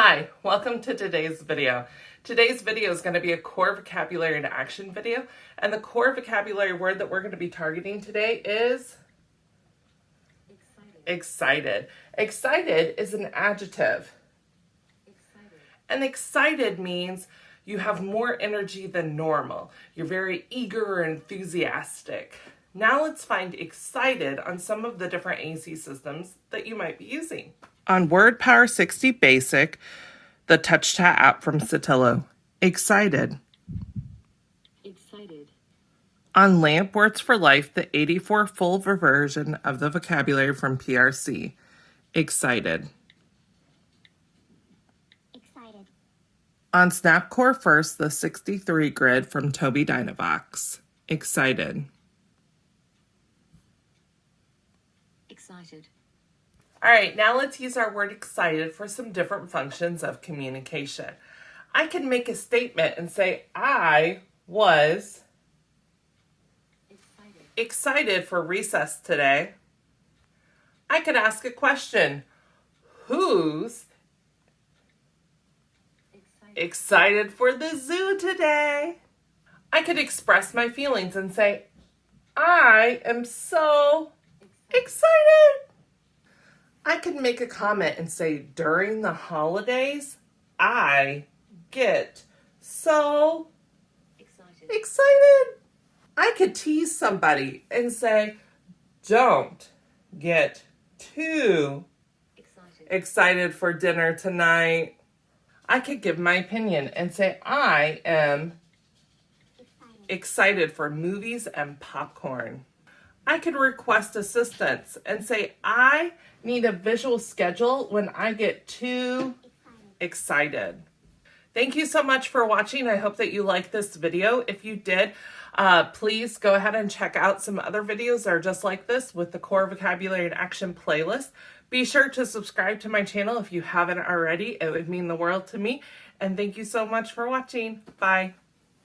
Hi, welcome to today's video. Today's video is going to be a core vocabulary and action video, and the core vocabulary word that we're going to be targeting today is excited. Excited is an adjective. And excited means you have more energy than normal. You're very eager or enthusiastic. Now let's find excited on some of the different AC systems that you might be using. On Word Power 60 Basic, the Touch Chat app from Sotelo, excited. Excited. On Lamp Words for Life, the 84 full version of the vocabulary from PRC, excited. Excited. On Snapcore First, the 63 grid from Tobii Dynavox, excited. Excited. All right, now let's use our word excited for some different functions of communication. I can make a statement and say, I was excited for recess today. I could ask a question. Who's excited for the zoo today? I could express my feelings and say, I am so excited. I could make a comment and say, during the holidays, I get so excited. I could tease somebody and say, don't get too excited for dinner tonight. I could give my opinion and say, I am excited for movies and popcorn. I could request assistance and say, I need a visual schedule when I get too excited. Thank you so much for watching. I hope that you liked this video. If you did, please go ahead and check out some other videos that are just like this with the core vocabulary and action playlist. Be sure to subscribe to my channel if you haven't already. It would mean the world to me. And thank you so much for watching. Bye.